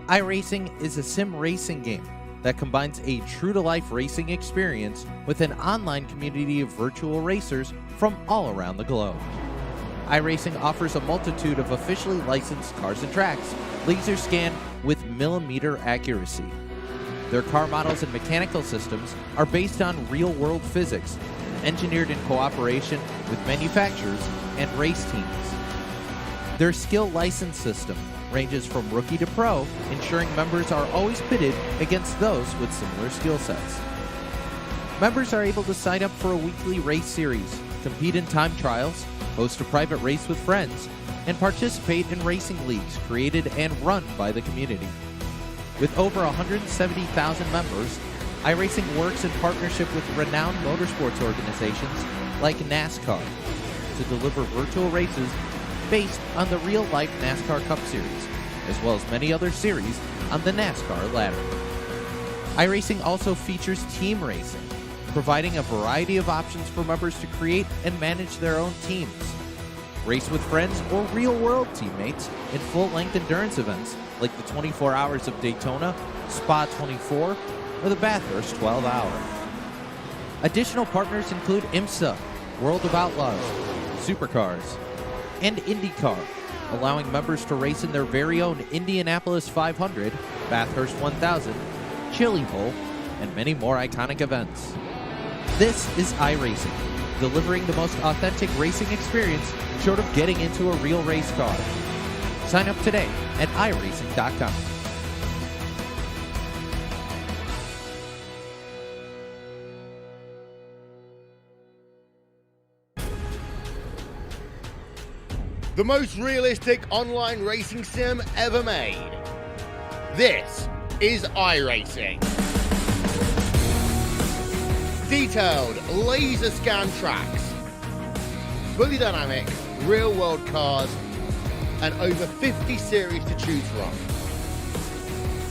iRacing is a sim racing game that combines a true-to-life racing experience with an online community of virtual racers from all around the globe. iRacing offers a multitude of officially licensed cars and tracks, laser scanned with millimeter accuracy. Their car models and mechanical systems are based on real-world physics, engineered in cooperation with manufacturers and race teams. Their skill license system ranges from rookie to pro, ensuring members are always pitted against those with similar skill sets. Members are able to sign up for a weekly race series, compete in time trials, host a private race with friends, and participate in racing leagues created and run by the community. With over 170,000 members, iRacing works in partnership with renowned motorsports organizations like NASCAR to deliver virtual races based on the real-life NASCAR Cup Series, as well as many other series on the NASCAR ladder. iRacing also features team racing, providing a variety of options for members to create and manage their own teams. Race with friends or real-world teammates in full-length endurance events like the 24 Hours of Daytona, Spa 24, or the Bathurst 12-Hour. Additional partners include IMSA, World of Outlaws, Supercars, and IndyCar, allowing members to race in their very own Indianapolis 500, Bathurst 1000, Chili Bowl, and many more iconic events. This is iRacing, delivering the most authentic racing experience short of getting into a real race car. Sign up today at iRacing.com. The most realistic online racing sim ever made. This is iRacing. Detailed laser scan tracks, fully dynamic real world cars, and over 50 series to choose from.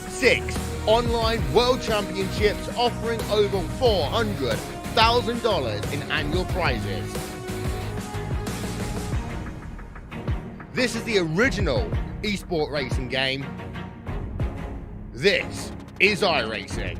6 online world championships offering over $400,000 in annual prizes. This is the original esport racing game. This is iRacing.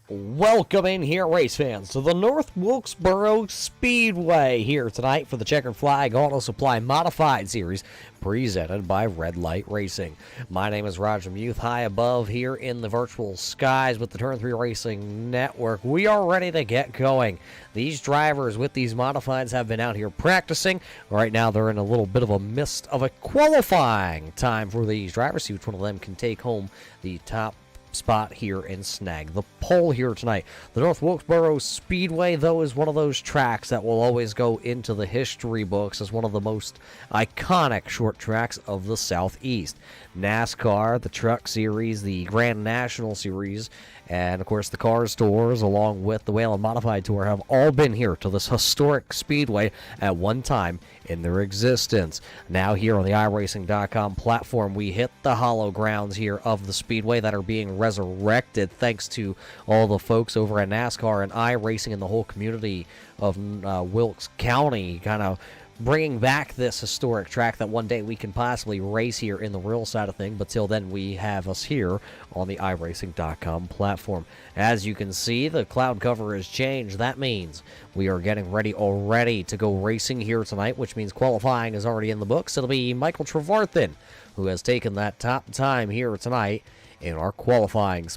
Welcome in here, race fans, to the North Wilkesboro Speedway here tonight for the Checkered Flag Auto Supply Modified Series presented by Red Light Racing. My name is Roger Muth, high above here in the virtual skies with the Turn 3 Racing Network. We are ready to get going. These drivers with these modifieds have been out here practicing. Right now they're in a little bit of a mist of a qualifying time for these drivers. See which one of them can take home the top spot here and snag the pole here tonight. The North Wilkesboro Speedway, though, is one of those tracks that will always go into the history books as one of the most iconic short tracks of the Southeast. NASCAR, the Truck Series, the Grand National Series, and of course the Cars Tours, along with the Whalen Modified Tour, have all been here to this historic speedway at one time in their existence. Now here on the iRacing.com platform, we hit the hollow grounds here of the speedway that are being resurrected thanks to all the folks over at NASCAR and iRacing and the whole community of Wilkes County kind of bringing back this historic track that one day we can possibly race here in the real side of things, but till then we have us here on the iRacing.com platform. As you can see, the cloud cover has changed. That means we are getting ready already to go racing here tonight, which means qualifying is already in the books. It'll be Michael Trevarthen who has taken that top time here tonight in our qualifying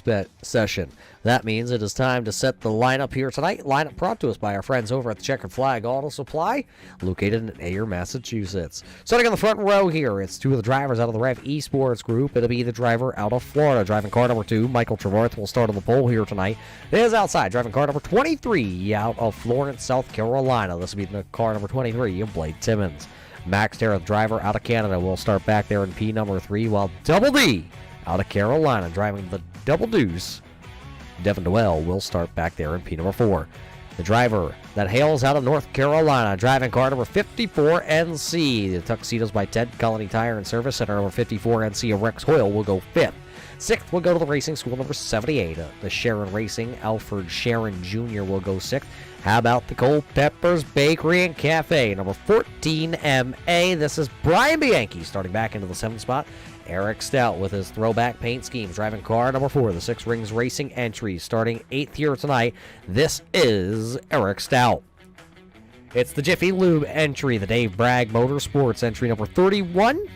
session. That means it is time to set the lineup here tonight. Lineup brought to us by our friends over at the Checkered Flag Auto Supply, located in Ayer, Massachusetts. Starting on the front row here, it's two of the drivers out of the Rev Esports group. It'll be the driver out of Florida. Driving car number 2, Michael Trevarthen, will start on the pole here tonight. It is outside. Driving car number 23 out of Florence, South Carolina. This will be the car number 23 of Blake Timmons. Max Terra, the driver out of Canada, will start back there in P number 3, while Double D out of Carolina, driving the Double Deuce, Devin Dwell, will start back there in P number 4. The driver that hails out of North Carolina, driving car number 54 NC. The Tuxedos by Ted, Colony Tire and Service Center, number 54 NC of Rex Hoyle will go 5th. 6th will go to the Racing School, number 78. The Sharon Racing, Alfred Sharon Jr. will go 6th. How about the Culpeppers Bakery and Cafe, number 14 MA. This is Brian Bianchi starting back into the 7th spot. Eric Stout with his throwback paint scheme, driving car number 4, the Six Rings Racing entry, starting 8th here tonight. This is Eric Stout. It's the Jiffy Lube entry, the Dave Bragg Motorsports entry, number 31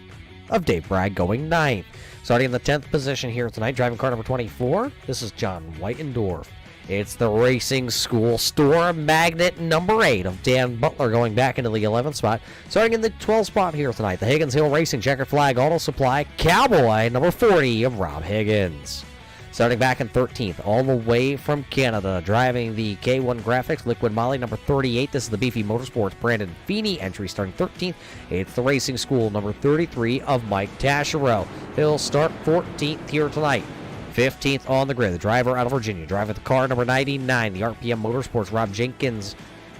of Dave Bragg going 9th. Starting in the 10th position here tonight, driving car number 24, this is John Whitendorf. It's the Racing School Store Magnet number 8 of Dan Butler going back into the 11th spot. Starting in the 12th spot here tonight, the Higgins Hill Racing Checkered Flag Auto Supply Cowboy number 40 of Rob Higgins. Starting back in 13th, all the way from Canada, driving the K1 Graphics Liquid Molly number 38. This is the Beefy Motorsports Brandon Feeney entry, starting 13th. It's the Racing School number 33 of Mike Taschereau. He'll start 14th here tonight. 15th on the grid, the driver out of Virginia, driving the car number 99, the RPM Motorsports Rob Jenkins.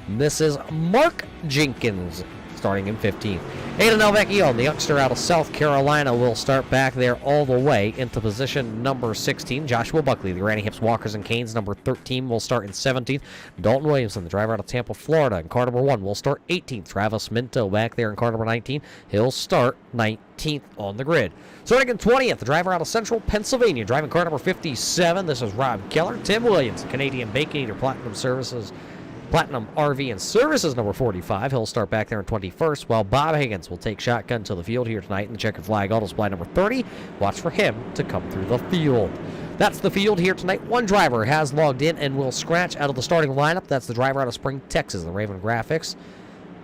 This is Mark Jenkins starting in 15th. Aiden Elvecchio, the youngster out of South Carolina, will start back there all the way into position number 16. Joshua Buckley, the Granny Hips Walkers and Canes, number 13, will start in 17th. Dalton Williamson, the driver out of Tampa, Florida, in car number 1, will start 18th. Travis Minto back there in car number 19. He'll start 19th on the grid. Starting in 20th, the driver out of Central Pennsylvania, driving car number 57. This is Rob Keller. Tim Williams, Canadian Bacon Eater Platinum RV and Services number 45. He'll start back there in 21st, while Bob Higgins will take shotgun to the field here tonight in the Checkered Flag Auto Supply number 30. Watch for him to come through the field. That's the field here tonight. One driver has logged in and will scratch out of the starting lineup. That's the driver out of Spring, Texas, the Raven Graphics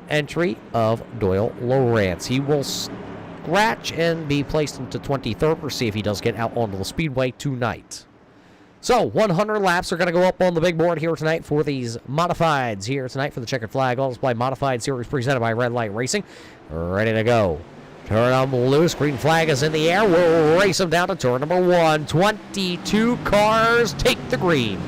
entry of Doyle Lowrance. He will scratch and be placed into 23rd. We'll see if he does get out onto the speedway tonight. So, 100 laps are going to go up on the big board here tonight for these modifieds here tonight for the Checkered Flag Auto Supply Modified Series presented by Red Light Racing. Ready to go. Turn them loose. Green flag is in the air. We'll race them down to turn number 1. 22 cars take the green.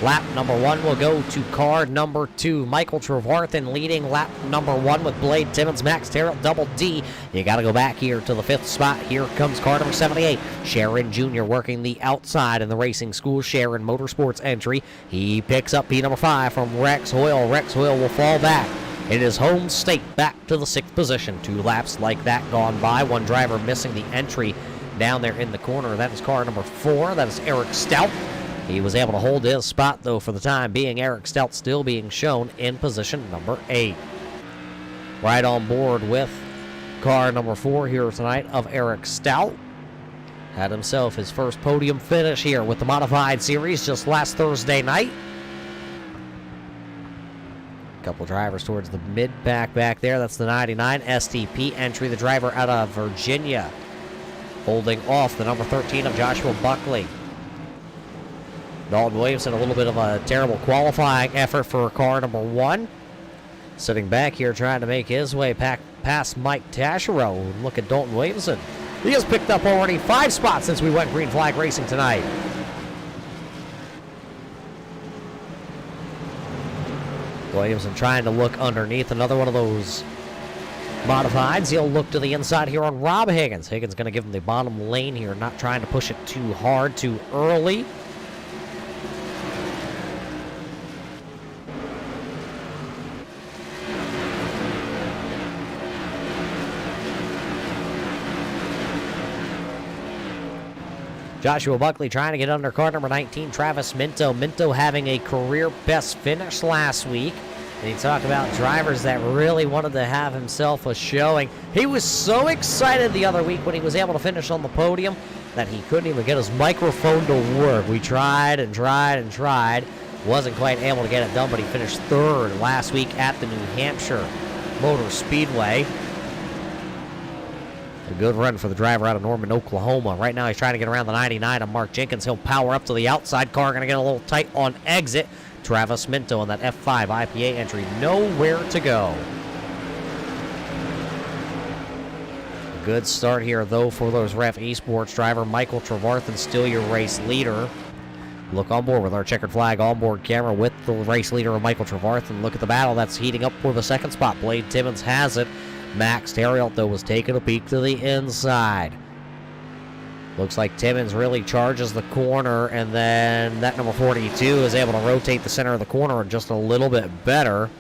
Lap number 1 will go to car number 2. Michael Trevarthen leading lap number 1 with Blade Timmons, Max Terrell, Double D. You got to go back here to the 5th spot. Here comes car number 78. Sharon Jr. working the outside in the Racing School Sharon Motorsports entry. He picks up P number 5 from Rex Hoyle. Rex Hoyle will fall back in his home state back to the 6th position. 2 laps like that gone by. One driver missing the entry down there in the corner. That is car number 4. That is Eric Stout. He was able to hold his spot, though, for the time being. Eric Stout still being shown in position number 8. Right on board with car number 4 here tonight of Eric Stout. Had himself his first podium finish here with the Modified Series just last Thursday night. A couple drivers towards the mid-pack back there. That's the 99 STP entry, the driver out of Virginia. Holding off the number 13 of Joshua Buckley. Dalton Williamson, a little bit of a terrible qualifying effort for car number 1. Sitting back here trying to make his way past Mike Taschereau. Look at Dalton Williamson. He has picked up already 5 spots since we went green flag racing tonight. Williamson trying to look underneath another one of those modifieds. He'll look to the inside here on Rob Higgins. Higgins going to give him the bottom lane here, not trying to push it too hard, too early. Joshua Buckley trying to get under car number 19, Travis Minto. Minto having a career best finish last week. And he talked about drivers that really wanted to have himself a showing. He was so excited the other week when he was able to finish on the podium that he couldn't even get his microphone to work. We tried and tried and tried. Wasn't quite able to get it done, but he finished 3rd last week at the New Hampshire Motor Speedway. A good run for the driver out of Norman, Oklahoma. Right now he's trying to get around the 99 of Mark Jenkins. He'll power up to the outside. Car going to get a little tight on exit. Travis Minto on that F5 IPA entry. Nowhere to go. Good start here, though, for those Ref Esports driver. Michael Trevarthen, still your race leader. Look on board with our checkered flag onboard camera with the race leader of Michael Trevarthen. Look at the battle that's heating up for the second spot. Blade Timmons has it. Max Terriot, though, was taking a peek to the inside. Looks like Timmons really charges the corner, and then that number 42 is able to rotate the center of the corner just a little bit better.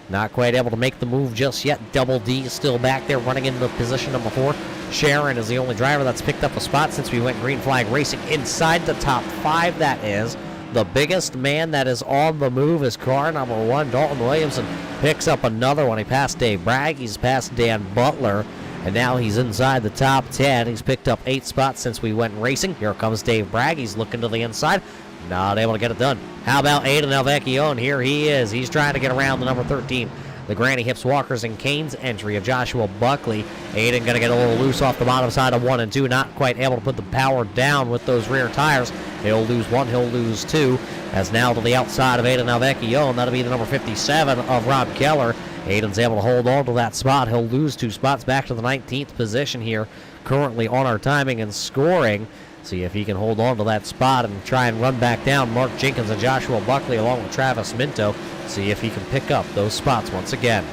Not quite able to make the move just yet. Double D is still back there running into position number 4. Sharon is the only driver that's picked up a spot since we went green flag racing inside the top 5, that is. The biggest man that is on the move is car number 1. Dalton Williamson picks up another one. He passed Dave Bragg. He's passed Dan Butler. And now he's inside the top 10. He's picked up 8 spots since we went racing. Here comes Dave Bragg. He's looking to the inside. Not able to get it done. How about Aiden Alvecchione? Here he is. He's trying to get around the number 13. The Granny Hips Walkers and Canes entry of Joshua Buckley. Aiden going to get a little loose off the bottom side of 1 and 2. Not quite able to put the power down with those rear tires. He'll lose 1. He'll lose 2. As now to the outside of Aiden Alvecchione. That'll be the number 57 of Rob Keller. Aiden's able to hold on to that spot. He'll lose 2 spots back to the 19th position here. Currently on our timing and scoring. See if he can hold on to that spot and try and run back down Mark Jenkins and Joshua Buckley along with Travis Minto. See if he can pick up those spots once again.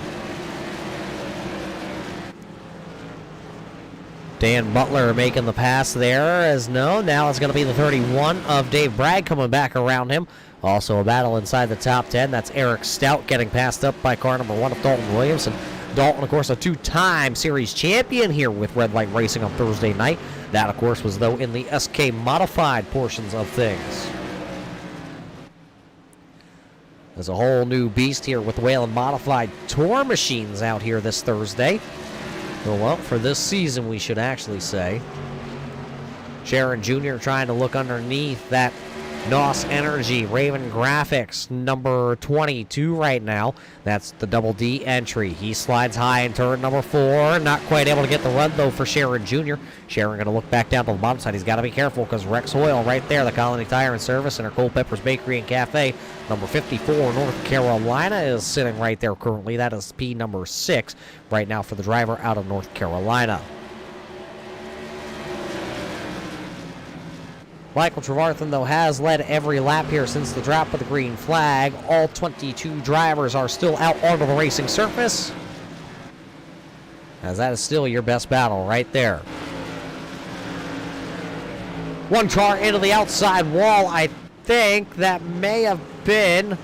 Dan Butler making the pass there as now it's going to be the 31 of Dave Bragg coming back around him. Also a battle inside the top 10. That's Eric Stout getting passed up by car number 1 of Dalton Williamson. Dalton, of course, a 2-time series champion here with Red Light Racing on Thursday night. That, of course, was, though, in the SK modified portions of things. There's a whole new beast here with Whalen Modified Tour machines out here this Thursday. Well, for this season, we should actually say. Sharon Jr. trying to look underneath that NOS Energy Raven Graphics number 22 right now. That's the Double D entry. He slides high in turn number 4. Not quite able to get the run, though, for Sharon Jr. Sharon going to look back down to the bottom side. He's got to be careful because Rex Hoyle right there, the Colony Tire and Service Center, Culpeppers Bakery and Cafe, number 54, North Carolina, is sitting right there currently. That is P number 6 right now for the driver out of North Carolina. Michael Trevarthen, though, has led every lap here since the drop of the green flag. All 22 drivers are still out onto the racing surface, as that is still your best battle right there. One car into the outside wall. I think that may have been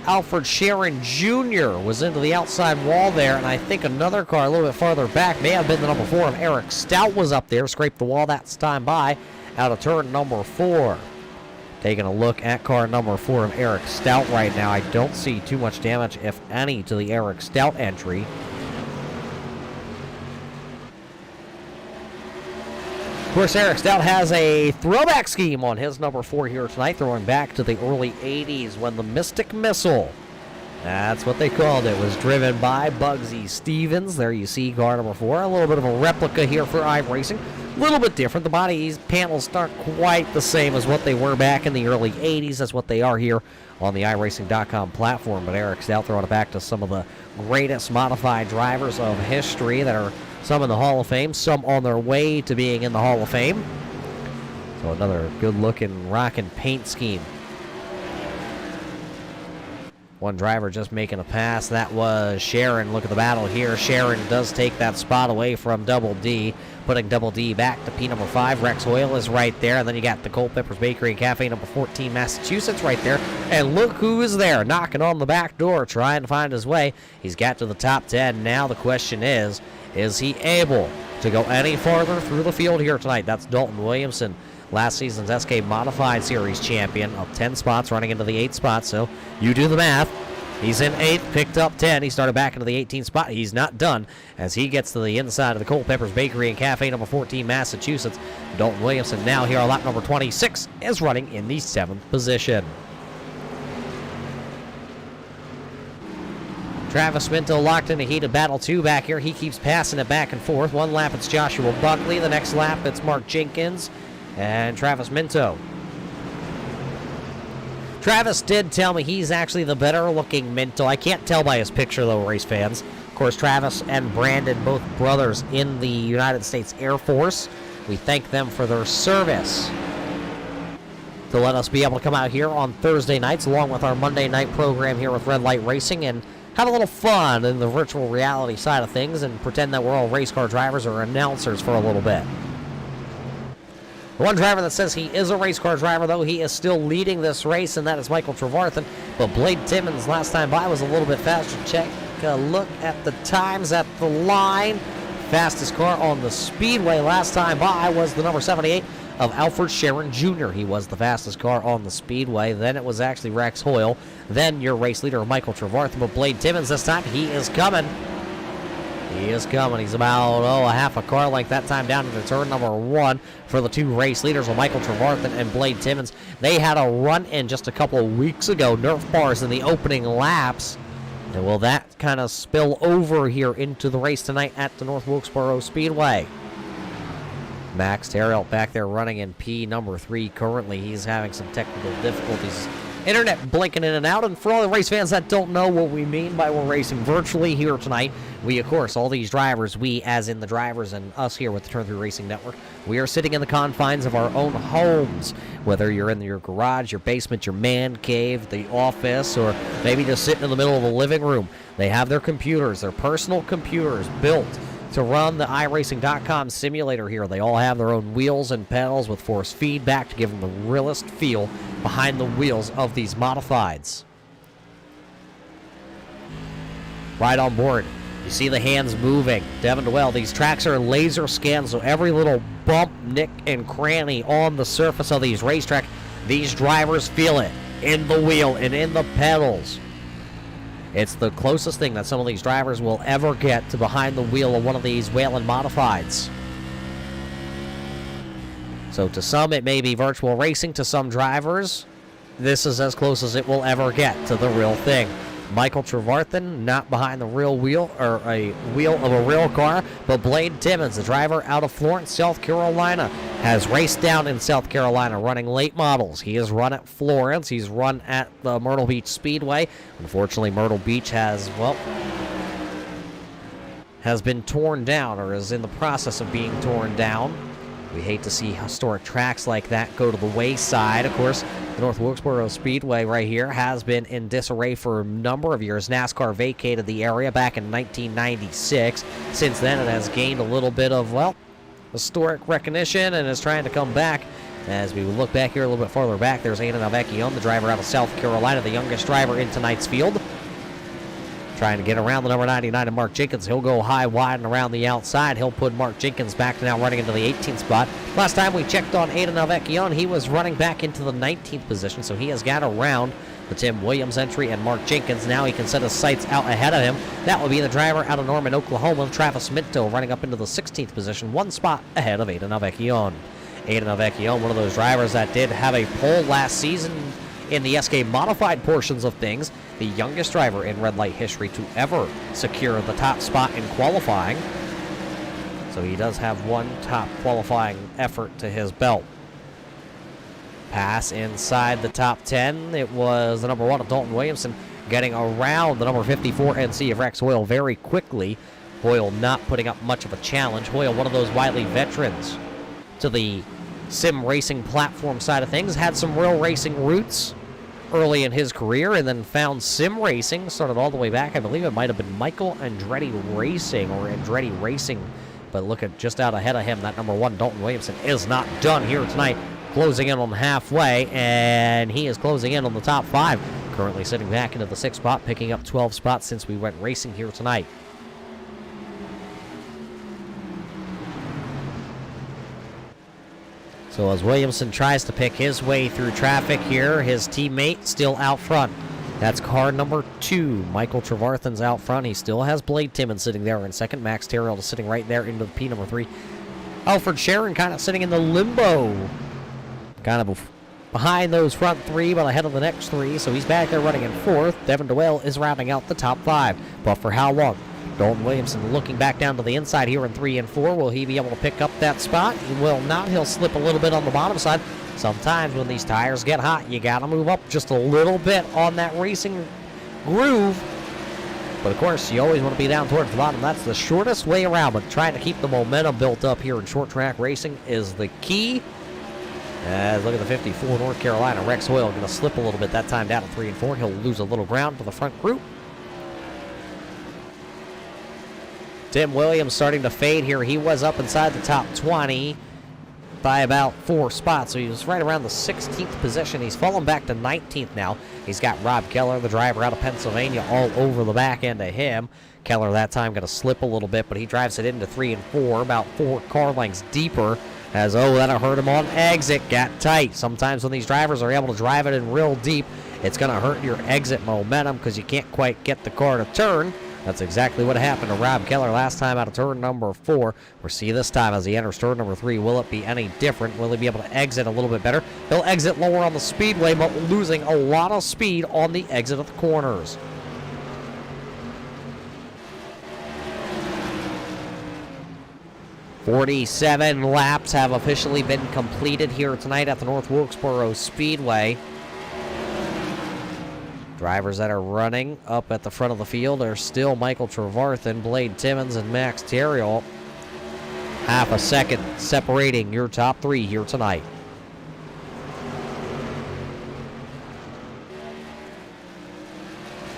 Alfred Sharon Jr. was into the outside wall there, and I think another car a little bit farther back may have been the number 4 of Eric Stout was up there, scraped the wall that time by out of turn number 4. Taking a look at car number 4 of Eric Stout right now. I don't see too much damage, if any, to the Eric Stout entry. Of course, Eric Stout has a throwback scheme on his number 4 here tonight, throwing back to the early 80s when the Mystic Missile, that's what they called it, was driven by Bugsy Stevens. There you see car number 4, a little bit of a replica here for iRacing. A little bit different. The body panels aren't quite the same as what they were back in the early 80s. That's what they are here on the iRacing.com platform. But Eric Stout throwing it back to some of the greatest modified drivers of history that are some in the Hall of Fame, some on their way to being in the Hall of Fame. So another good-looking rockin' paint scheme. One driver just making a pass. That was Sharon. Look at the battle here. Sharon does take that spot away from Double D, putting Double D back to P number 5. Rex Hoyle is right there. And then you got the Culpeppers Bakery and Cafe number 14, Massachusetts right there. And look who is there, knocking on the back door, trying to find his way. He's got to the top 10. Now the question is he able to go any farther through the field here tonight? That's Dalton Williamson, last season's SK Modified Series champion, of 10 spots, running into the 8th spot. So you do the math. He's in 8th, picked up 10. He started back into the 18th spot. He's not done as he gets to the inside of the Culpeppers Bakery and Cafe, number 14, Massachusetts. Dalton Williamson now here on lap number 26 is running in the 7th position. Travis Minto locked in a heated battle 2 back here. He keeps passing it back and forth. One lap it's Joshua Buckley. The next lap it's Mark Jenkins and Travis Minto. Travis did tell me he's actually the better looking Minto. I can't tell by his picture though, race fans. course, Travis and Brandon, both brothers in the United States Air Force. We thank them for their service to let us be able to come out here on Thursday nights along with our Monday night program here with Red Light Racing and have a little fun in the virtual reality side of things and pretend that we're all race car drivers or announcers for a little bit. The one driver that says he is a race car driver, though, he is still leading this race, and that is Michael Trevarthen. But Blade Timmons last time by was a little bit faster. Check a look at the times at the line. Fastest car on the speedway last time by was the number 78 of Alfred Sharon Jr. He was the fastest car on the speedway. Then it was actually Rex Hoyle. Then your race leader, Michael Trevarthen. But Blade Timmons this time, he is coming. He is coming. He's about, a half a car length that time down into turn number 1 for the two race leaders, well, Michael Trevarthen and Blade Timmons. They had a run-in just a couple of weeks ago, Nerf bars in the opening laps. And will that kind of spill over here into the race tonight at the North Wilkesboro Speedway? Max Terrell back there running in P number 3 currently. He's having some technical difficulties. Internet blinking in and out, and for all the race fans that don't know what we mean by we're racing virtually here tonight, we, of course, all these drivers, we as in the drivers and us here with the Turn 3 Racing Network, we are sitting in the confines of our own homes, whether you're in your garage, your basement, your man cave, the office, or maybe just sitting in the middle of the living room. They have their computers, their personal computers built to run the iRacing.com simulator here. They all have their own wheels and pedals with force feedback to give them the realest feel behind the wheels of these modifieds. Right on board, you see the hands moving. Devin DeWell, these tracks are laser scanned, so every little bump, nick, and cranny on the surface of these racetracks, these drivers feel it in the wheel and in the pedals. It's the closest thing that some of these drivers will ever get to behind the wheel of one of these Whelen modifieds. So to some, it may be virtual racing. To some drivers, this is as close as it will ever get to the real thing. Michael Trevarthen, not behind the real wheel, or a wheel of a real car, but Blade Timmons, the driver out of Florence, South Carolina, has raced down in South Carolina running late models. He has run at Florence. He's run at the Myrtle Beach Speedway. Unfortunately, Myrtle Beach has been torn down, or is in the process of being torn down. We hate to see historic tracks like that go to the wayside. Of course, the North Wilkesboro Speedway right here has been in disarray for a number of years. NASCAR vacated the area back in 1996. Since then, it has gained a little bit of, historic recognition and is trying to come back. As we look back here a little bit farther back, there's Aiden Alvecchione, the driver out of South Carolina, the youngest driver in tonight's field. Trying to get around the number 99 of Mark Jenkins. He'll go high, wide, and around the outside. He'll put Mark Jenkins back to now running into the 18th spot. Last time we checked on Aiden Alvecchione, he was running back into the 19th position, so he has got around the Tim Williams entry and Mark Jenkins. Now he can set his sights out ahead of him. That will be the driver out of Norman, Oklahoma, Travis Minto, running up into the 16th position, one spot ahead of Aiden Alvecchione. Aiden Alvecchione, one of those drivers that did have a pole last season in the SK modified portions of things, the youngest driver in red light history to ever secure the top spot in qualifying. So he does have one top qualifying effort to his belt. Pass inside the top 10. It was the number 1 of Dalton Williamson getting around the number 54 NC of Rex Hoyle very quickly. Hoyle not putting up much of a challenge. Hoyle, one of those wily veterans to the sim racing platform side of things, had some real racing roots early in his career and then found sim racing, started all the way back. I believe it might have been Michael Andretti Racing or Andretti Racing, but look at just out ahead of him, that number 1 Dalton Williamson is not done here tonight, closing in on halfway, and he is closing in on the top 5, currently sitting back into the 6th spot, picking up 12 spots since we went racing here tonight. So as Williamson tries to pick his way through traffic here, his teammate still out front. That's car number 2. Michael Trevarthen's out front. He still has Blade Timmons sitting there in second. Max Terrell is sitting right there into the P number 3. Alfred Sharon kind of sitting in the limbo. Kind of behind those front 3, but ahead of the next 3. So he's back there running in 4th. Devin DeWell is rounding out the top 5. But for how long? Dalton Williamson looking back down to the inside here in 3 and 4. Will he be able to pick up that spot? He will not. He'll slip a little bit on the bottom side. Sometimes when these tires get hot, you got to move up just a little bit on that racing groove. But of course, you always want to be down towards the bottom. That's the shortest way around, but trying to keep the momentum built up here in short track racing is the key. Look at the 54 North Carolina. Rex Hoyle going to slip a little bit that time down to 3 and 4. He'll lose a little ground to the front group. Tim Williams starting to fade here. He was up inside the top 20 by about 4 spots, so he was right around the 16th position. He's fallen back to 19th now. He's got Rob Keller, the driver out of Pennsylvania, all over the back end of him. Keller that time going to slip a little bit, but he drives it into 3 and 4, about 4 car lengths deeper. That'll hurt him on exit. Got tight. Sometimes when these drivers are able to drive it in real deep, it's going to hurt your exit momentum because you can't quite get the car to turn. That's exactly what happened to Rob Keller last time out of turn number 4. We'll see this time as he enters turn number 3. Will it be any different? Will he be able to exit a little bit better? He'll exit lower on the speedway, but losing a lot of speed on the exit of the corners. "47 laps have officially been completed here tonight at the North Wilkesboro Speedway. Drivers that are running up at the front of the field are still Michael Trevarthen, Blade Timmons, and Max Terrill. Half a second separating your top 3 here tonight.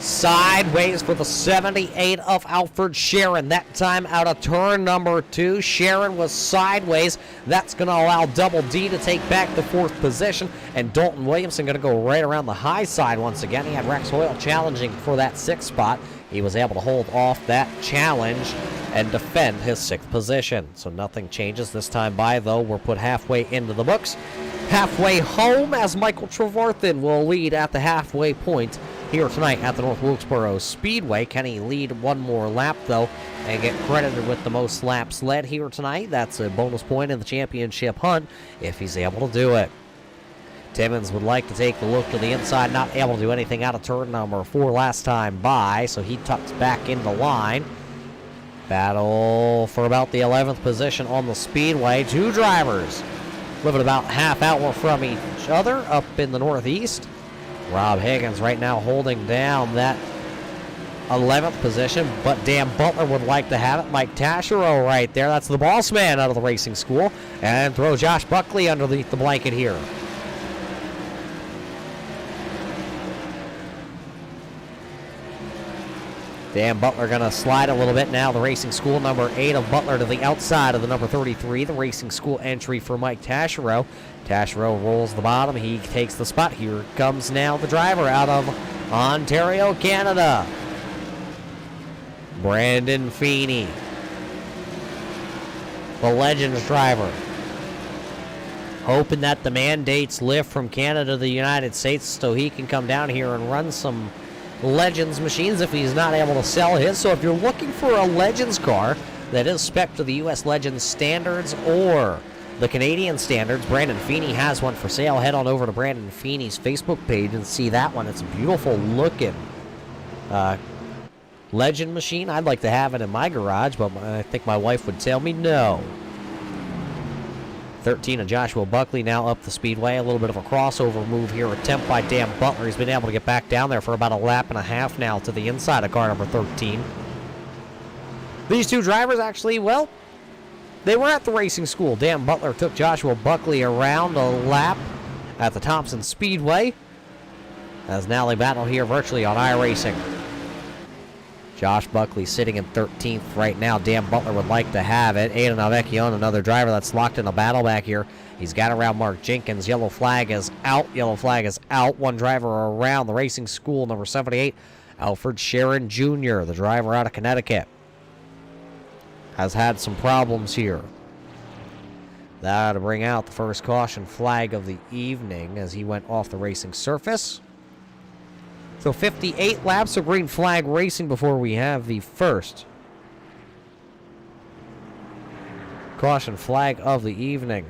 Sideways for the 78 of Alfred Sharon. That time out of turn number 2. Sharon was sideways. That's going to allow Double D to take back the 4th position. And Dalton Williamson going to go right around the high side once again. He had Rex Hoyle challenging for that 6th spot. He was able to hold off that challenge and defend his 6th position. So nothing changes this time by, though. We're put halfway into the books. Halfway home as Michael Trevarthen will lead at the halfway point here tonight at the North Wilkesboro Speedway. Can he lead one more lap, though, and get credited with the most laps led here tonight? That's a bonus point in the championship hunt if he's able to do it. Timmons would like to take the look to the inside, not able to do anything out of turn number 4 last time by, so he tucks back into line. Battle for about the 11th position on the speedway. 2 drivers living about half hour from each other up in the northeast. Rob Higgins right now holding down that 11th position, but Dan Butler would like to have it. Mike Taschereau right there. That's the boss man out of the racing school. And throw Josh Buckley underneath the blanket here. Dan Butler going to slide a little bit now. The racing school number 8 of Butler to the outside of the number 33. The racing school entry for Mike Taschereau. Taschereau rolls the bottom. He takes the spot. Here comes now the driver out of Ontario, Canada. Brandon Feeney. The Legends driver. Hoping that the mandates lift from Canada to the United States so he can come down here and run some Legends machines if he's not able to sell his. So if you're looking for a Legends car that is spec to the U.S. Legends standards or the Canadian standards, Brandon Feeney has one for sale. Head on over to Brandon Feeney's Facebook page and see that one. It's a beautiful looking Legend machine. I'd like to have it in my garage, but I think my wife would tell me no. 13 of Joshua Buckley now up the speedway. A little bit of a crossover move here. Attempt by Dan Butler. He's been able to get back down there for about a lap and a half now to the inside of car number 13. These 2 drivers actually, well, they were at the racing school. Dan Butler took Joshua Buckley around a lap at the Thompson Speedway. As now they battle here virtually on iRacing. Josh Buckley sitting in 13th right now. Dan Butler would like to have it. Aiden Avecchione, another driver that's locked in a battle back here. He's got around Mark Jenkins. Yellow flag is out. Yellow flag is out. One driver around the racing school, number 78, Alfred Sharon Jr., the driver out of Connecticut. Has had some problems here. That'll bring out the first caution flag of the evening as he went off the racing surface. So 58 laps of green flag racing before we have the first caution flag of the evening.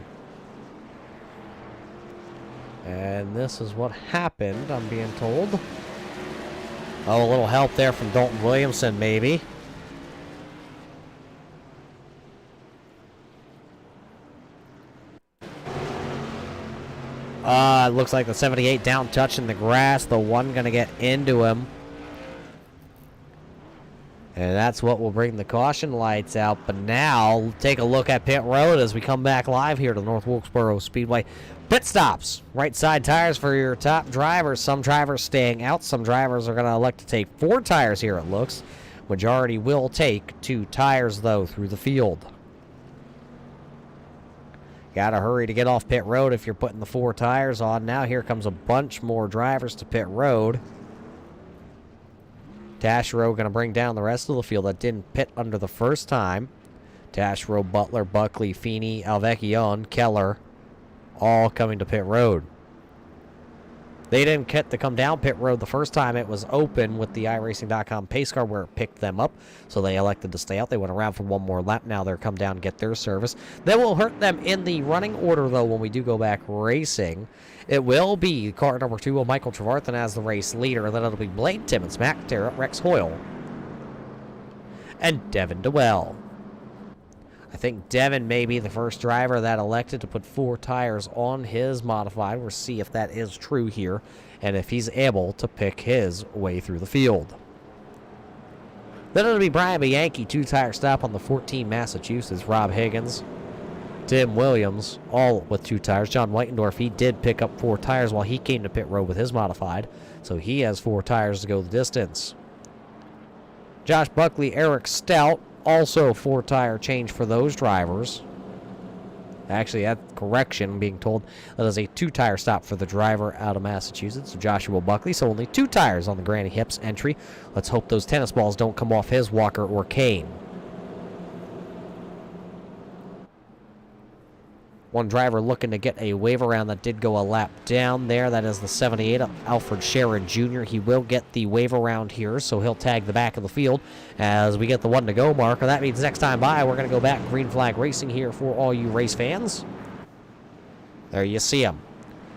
And this is what happened, I'm being told. Oh, a little help there from Dalton Williamson, maybe. It looks like the 78 down touching the grass. The one going to get into him. And that's what will bring the caution lights out. But now, take a look at pit road as we come back live here to the North Wilkesboro Speedway. Pit stops. Right side tires for your top drivers. Some drivers staying out. Some drivers are going to elect to take 4 tires here, it looks. Majority will take 2 tires, though, through the field. Gotta hurry to get off pit road if you're putting the 4 tires on. Now here comes a bunch more drivers to pit road. Taschereau going to bring down the rest of the field that didn't pit under the first time. Taschereau, Butler, Buckley, Feeney, Alvecchione, Keller, all coming to pit road. They didn't get to come down pit road the first time. It was open with the iRacing.com pace car where it picked them up, so they elected to stay out. They went around for one more lap. Now they're come down and get their service. That will hurt them in the running order, though, when we do go back racing. It will be car number 2, Michael Trevarthen as the race leader, and then it'll be Blade Timmons, Mac Terra, Rex Hoyle, and Devin DeWell. I think Devin may be the first driver that elected to put 4 tires on his modified. We'll see if that is true here and if he's able to pick his way through the field. Then it'll be Brian Bianchi, 2-tire stop on the 14 Massachusetts. Rob Higgins, Tim Williams, all with 2 tires. John Whitendorf, he did pick up 4 tires while he came to pit road with his modified, so he has 4 tires to go the distance. Josh Buckley, Eric Stout, also 4-tire change for those drivers. Actually, that correction, I'm being told that is a 2-tire stop for the driver out of Massachusetts, Joshua Buckley. So only 2 tires on the Granny Hips entry. Let's hope those tennis balls don't come off his walker or cane. One driver looking to get a wave around that did go a lap down there. That is the 78 of Alfred Sharon Jr. He will get the wave around here, so he'll tag the back of the field as we get the 1-to-go marker. That means next time by, we're going to go back green flag racing here for all you race fans. There you see him.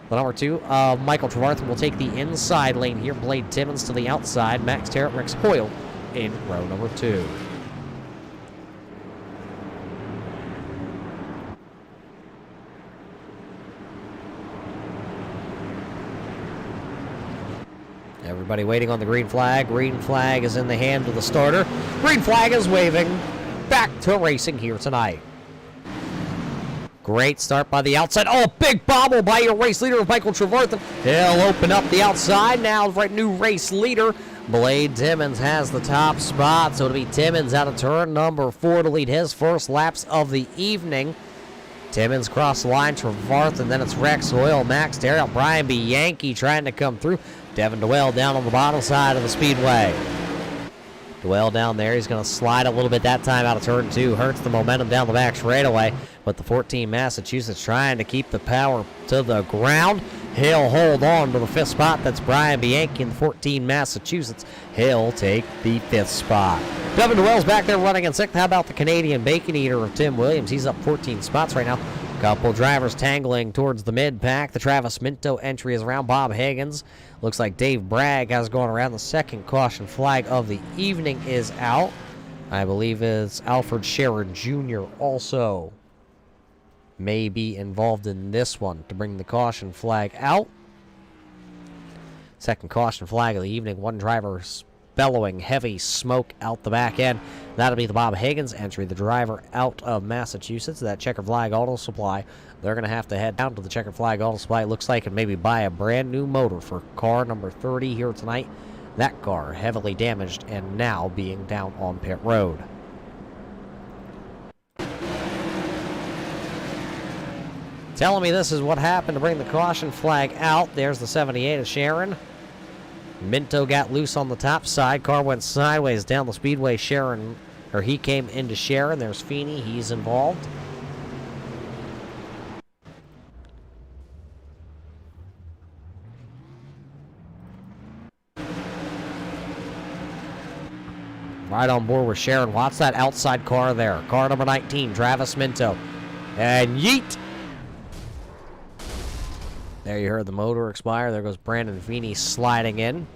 The number 2, Michael Trevarthen will take the inside lane here. Blade Timmons to the outside. Max Terrett, Rex Hoyle in row number 2. Everybody waiting on the green flag. Green flag is in the hand of the starter. Green flag is waving. Back to racing here tonight. Great start by the outside. Oh, big bobble by your race leader, Michael Trevarthen. He'll open up the outside now. Right, new race leader. Blade Timmons has the top spot, so it'll be Timmons out of turn number 4 to lead his first laps of the evening. Timmons cross the line, Trevarthen, then it's Rex Hoyle, Max Terrell, Brian Bianchi trying to come through. Devin DeWell down on the bottom side of the speedway. DeWell down there, he's going to slide a little bit that time out of turn 2. Hurts the momentum down the back straightaway, but the 14 Massachusetts trying to keep the power to the ground. He'll hold on to the 5th spot. That's Brian Bianchi in the 14 Massachusetts. He'll take the 5th spot. Devin DeWell's back there running in 6th. How about the Canadian Bacon Eater of Tim Williams? He's up 14 spots right now. Couple drivers tangling towards the mid-pack. The Travis Minto entry is around. Bob Higgins. Looks like Dave Bragg has gone around. The second caution flag of the evening is out. I believe it's Alfred Sharon Jr. also may be involved in this one to bring the caution flag out. Second caution flag of the evening. One driver bellowing heavy smoke out the back end. That'll be the Bob Higgins entry, the driver out of Massachusetts. That Checkered Flag Auto Supply, they're going to have to head down to the Checkered Flag Auto Supply, it looks like, and maybe buy a brand new motor for car number 30 here tonight. That car heavily damaged and now being down on pit road. Telling me this is what happened to bring the caution flag out. There's the 78 of Sharon. Minto got loose on the top side. Car went sideways down the speedway. He came into Sharon. There's Feeney. He's involved. Right on board with Sharon. Watch that outside car there. Car number 19, Travis Minto. And yeet! There you heard the motor expire. There goes Brandon Feeney sliding in.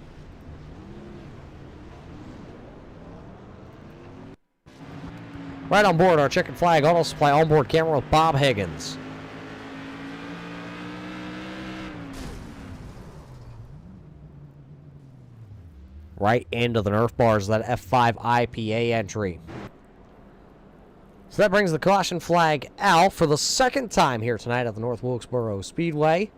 Right on board, our Checkered Flag Auto Supply onboard camera with Bob Higgins. right into the Nerf bars, that F5 IPA entry. So that brings the caution flag out for the second time here tonight at the North Wilkesboro Speedway.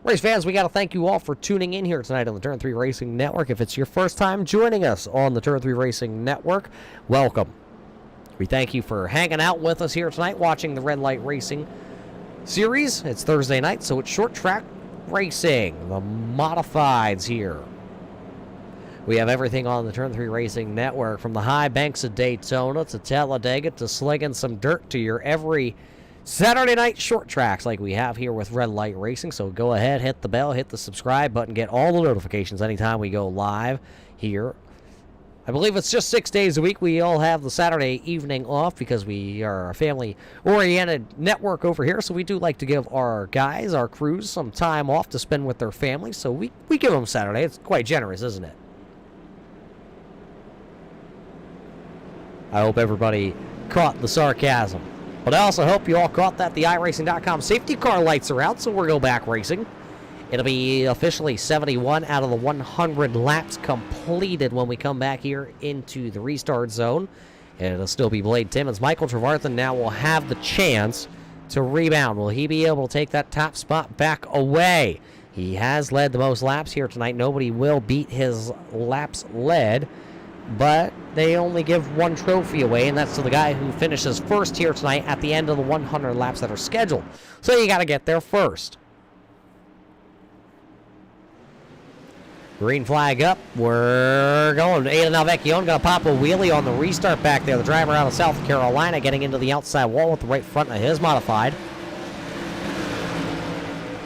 Race fans, we got to thank you all for tuning in here tonight on the Turn 3 Racing Network. If it's your first time joining us on the Turn 3 Racing Network, welcome. We thank you for hanging out with us here tonight, watching the Red Light Racing Series. It's Thursday night, so it's short track racing, the modifieds here. We have everything on the Turn 3 Racing Network, from the high banks of Daytona to Talladega to slinging some dirt to your every Saturday night short tracks like we have here with Red Light Racing. So go ahead, hit the bell, hit the subscribe button, get all the notifications anytime we go live here. I believe it's just 6 days a week. We all have the Saturday evening off because we are a family-oriented network over here. So we do like to give our guys, our crews, some time off to spend with their families. So we give them Saturday. It's quite generous, isn't it? I hope everybody caught the sarcasm. But I also hope you all caught that the iRacing.com safety car lights are out, so we'll go back racing. It'll be officially 71 out of the 100 laps completed when we come back here into the restart zone. And it'll still be Blade Timmons. Michael Trevarthen now will have the chance to rebound. Will he be able to take that top spot back away? He has led the most laps here tonight. Nobody will beat his laps led. But they only give one trophy away, and that's to the guy who finishes first here tonight at the end of the 100 laps that are scheduled. So you got to get there first. Green flag up. We're going. Ada Nalvecchione going to pop a wheelie on the restart back there. The driver out of South Carolina getting into the outside wall with the right front of his modified.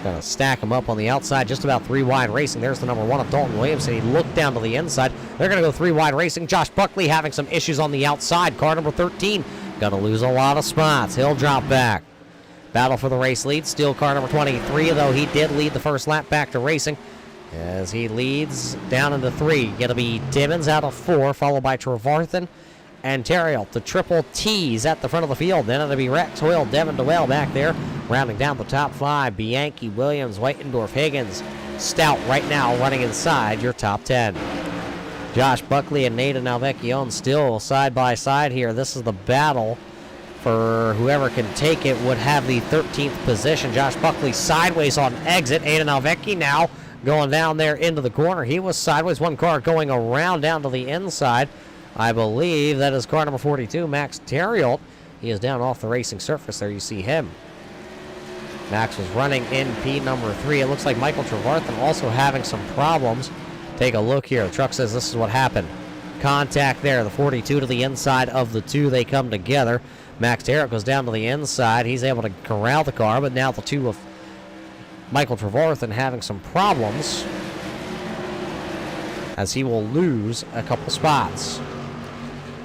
Going to stack him up on the outside, just about three wide racing. There's the number one of Dalton Williamson. He looked down to the inside. They're going to go three wide racing. Josh Buckley having some issues on the outside. Car number 13 going to lose a lot of spots. He'll drop back. Battle for the race lead. Still car number 23, though he did lead the first lap back to racing. As he leads down into three. Going to be Timmons out of four, followed by Trevarthen and Terriel. The triple T's at the front of the field. Then it'll be Rex Hoyle, Devin DeWell back there. Rounding down the top five, Bianchi, Williams, Whitendorf, Higgins, Stout right now running inside your top 10. Josh Buckley and Ada Nalvecchione still side by side here. This is the battle for whoever can take it would have the 13th position. Josh Buckley sideways on exit. Ada Nalvecchi now going down there into the corner. He was sideways. One car going around down to the inside. I believe that is car number 42, Max Terriel. He is down off the racing surface there. You see him. Max was running in P number 3. It looks like Michael Trevarthen also having some problems. Take a look here. The truck says this is what happened. Contact there. The 42 to the inside of the two. They come together. Max Terriel goes down to the inside. He's able to corral the car, but now the two of Michael Trevarthen having some problems as he will lose a couple spots.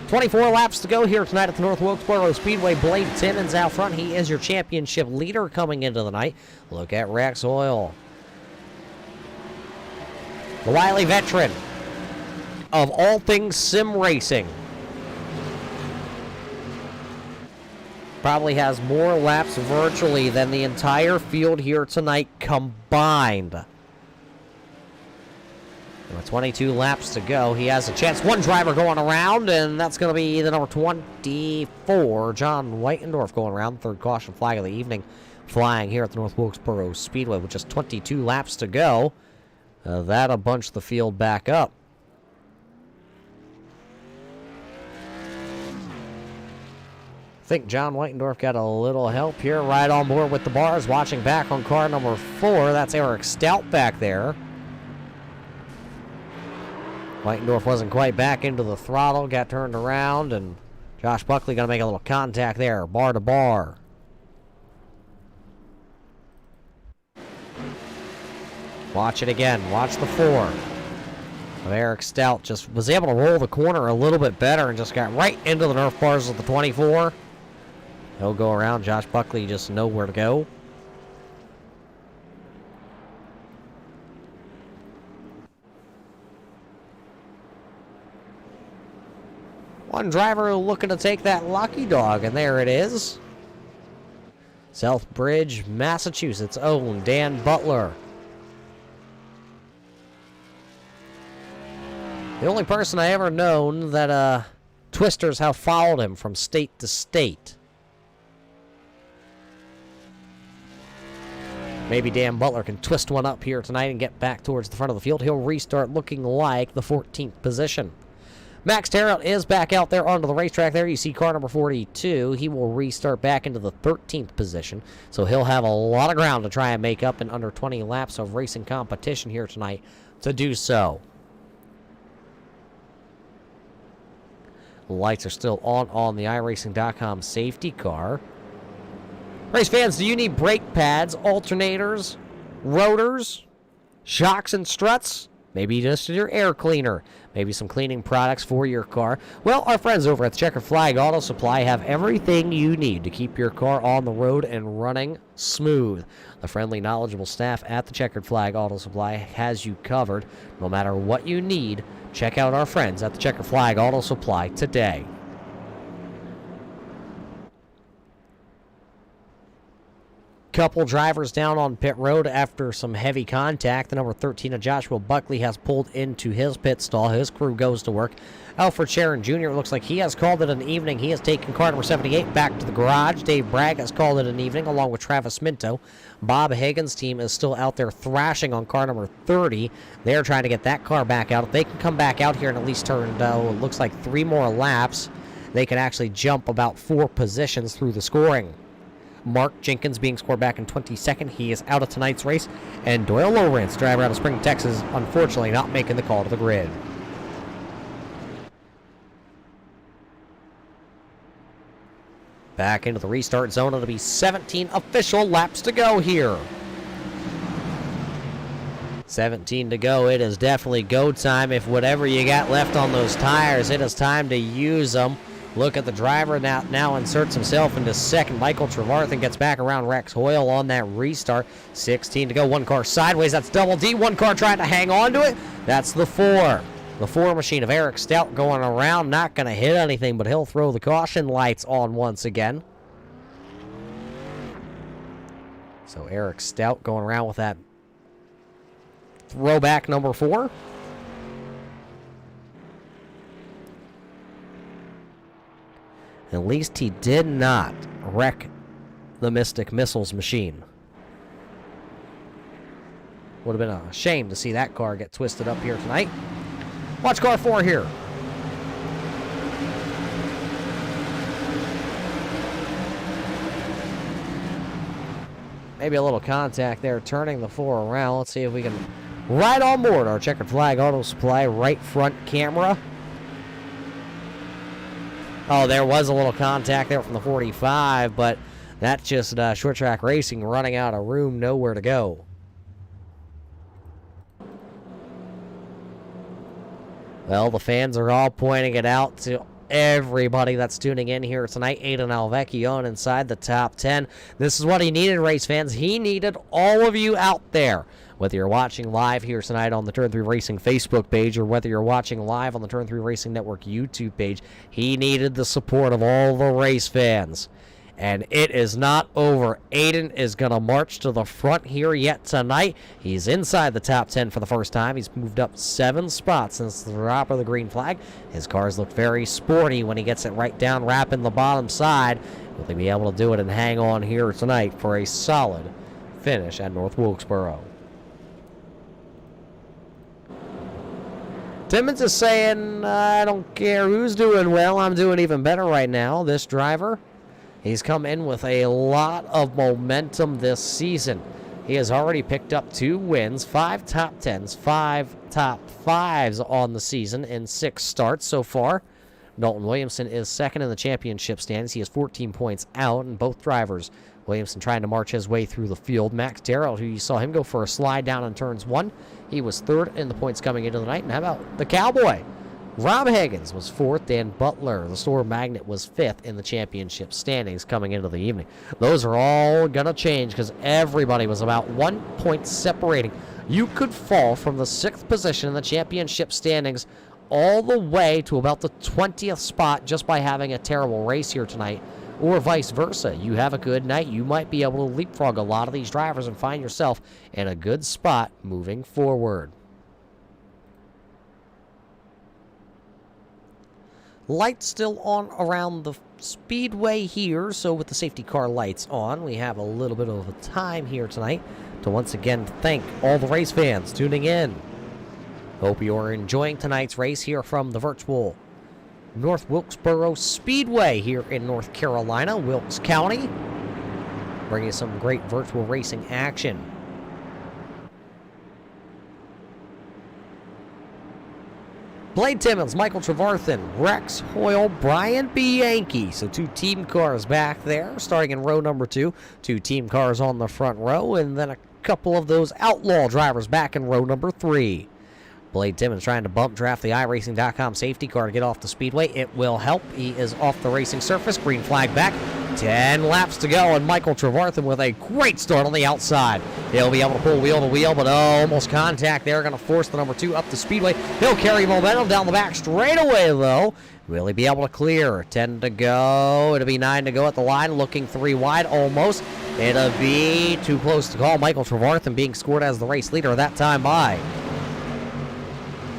24 laps to go here tonight at the North Wilkesboro Speedway. Blade Timmons out front. He is your championship leader coming into the night. Look at Rex Hoyle. The wily veteran of all things sim racing. Probably has more laps virtually than the entire field here tonight combined. With 22 laps to go, he has a chance. One driver going around, and that's going to be the number 24, John Whitendorf, going around. Third caution flag of the evening flying here at the North Wilkesboro Speedway with just 22 laps to go. That'll bunch the field back up. I think John Whitendorf got a little help here. Right on board with the bars. Watching back on car number 4. That's Eric Stout back there. Whitendorf wasn't quite back into the throttle, got turned around, and Josh Buckley going to make a little contact there, bar to bar. Watch it again. Watch the 4. Eric Stout just was able to roll the corner a little bit better and just got right into the Nerf bars of the 24. He'll go around. Josh Buckley just nowhere to go. One driver looking to take that lucky dog, and there it is. Southbridge, Massachusetts' own Dan Butler. The only person I ever known that twisters have followed him from state to state. Maybe Dan Butler can twist one up here tonight and get back towards the front of the field. He'll restart looking like the 14th position. Max Terrell is back out there onto the racetrack there. You see car number 42. He will restart back into the 13th position. So he'll have a lot of ground to try and make up in under 20 laps of racing competition here tonight to do so. The lights are still on the iRacing.com safety car. Race fans, do you need brake pads, alternators, rotors, shocks and struts? Maybe just your air cleaner. Maybe some cleaning products for your car. Well, our friends over at the Checkered Flag Auto Supply have everything you need to keep your car on the road and running smooth. The friendly, knowledgeable staff at the Checkered Flag Auto Supply has you covered. No matter what you need, check out our friends at the Checkered Flag Auto Supply today. Couple drivers down on pit road after some heavy contact. The number 13 of Joshua Buckley has pulled into his pit stall. His crew goes to work. Alfred Sharon Jr. looks like he has called it an evening. He has taken car number 78 back to the garage. Dave Bragg has called it an evening along with Travis Minto. Bob Hagan's team is still out there thrashing on car number 30. They're trying to get that car back out. If they can come back out here and at least turn, it looks like 3 more laps, they can actually jump about 4 positions through the scoring. Mark Jenkins being scored back in 22nd. He is out of tonight's race. And Doyle Lowrance, driver out of Spring, Texas, unfortunately not making the call to the grid. Back into the restart zone. It'll be 17 official laps to go here. 17 to go. It is definitely go time. If whatever you got left on those tires, it is time to use them. Look at the driver now inserts himself into second. Michael Trevarthen gets back around Rex Hoyle on that restart. 16 to go. 1 car sideways. That's Double D. 1 car trying to hang on to it. That's the 4. The 4 machine of Eric Stout going around. Not going to hit anything, but he'll throw the caution lights on once again. So Eric Stout going around with that throwback number 4. At least he did not wreck the Mystic Missiles machine. Would have been a shame to see that car get twisted up here tonight. Watch car 4 here. Maybe a little contact there, turning the 4 around. Let's see if we can ride on board our Checkered Flag Auto Supply right front camera. Oh, there was a little contact there from the 45, but that's just short track racing running out of room, nowhere to go. Well, the fans are all pointing it out to everybody that's tuning in here tonight. Aiden Alvecchione inside the top 10. This is what he needed, race fans. He needed all of you out there. Whether you're watching live here tonight on the Turn 3 Racing Facebook page or whether you're watching live on the Turn 3 Racing Network YouTube page, he needed the support of all the race fans. And it is not over. Aiden is going to march to the front here yet tonight. He's inside the top 10 for the first time. He's moved up 7 spots since the drop of the green flag. His cars look very sporty when he gets it right down, wrapping the bottom side. Will he be able to do it and hang on here tonight for a solid finish at North Wilkesboro? Timmons is saying, I don't care who's doing well. I'm doing even better right now. This driver, he's come in with a lot of momentum this season. He has already picked up 2 wins, 5 top 10s, 5 top 5s on the season in 6 starts so far. Dalton Williamson is second in the championship standings. He has 14 points out, and both drivers, Williamson trying to march his way through the field. Max Darrell, who you saw him go for a slide down on turns 1, he was 3rd in the points coming into the night. And how about the Cowboy? Rob Higgins was 4th. Dan Butler, the store magnet, was 5th in the championship standings coming into the evening. Those are all going to change because everybody was about 1 point separating. You could fall from the 6th position in the championship standings all the way to about the 20th spot just by having a terrible race here tonight, or vice versa. You have a good night, you might be able to leapfrog a lot of these drivers and find yourself in a good spot moving forward. Lights still on around the speedway here, so with the safety car lights on, we have a little bit of a time here tonight to once again thank all the race fans tuning in. Hope you're enjoying tonight's race here from the virtual North Wilkesboro Speedway here in North Carolina, Wilkes County. Bringing you some great virtual racing action. Blade Timmons, Michael Trevarthen, Rex Hoyle, Brian Bianchi. So 2 team cars back there, starting in row number 2. 2 team cars on the front row, and then a couple of those outlaw drivers back in row number 3. Blade Timmons trying to bump draft the iRacing.com safety car to get off the speedway. It will help. He is off the racing surface. Green flag back. 10 laps to go, and Michael Trevarthen with a great start on the outside. He'll be able to pull wheel to wheel, but almost contact there. Going to force the number 2 up the speedway. He'll carry momentum down the back straightaway, though. Will he be able to clear? 10 to go. It'll be 9 to go at the line. Looking 3 wide, almost. It'll be too close to call. Michael Trevarthen being scored as the race leader that time by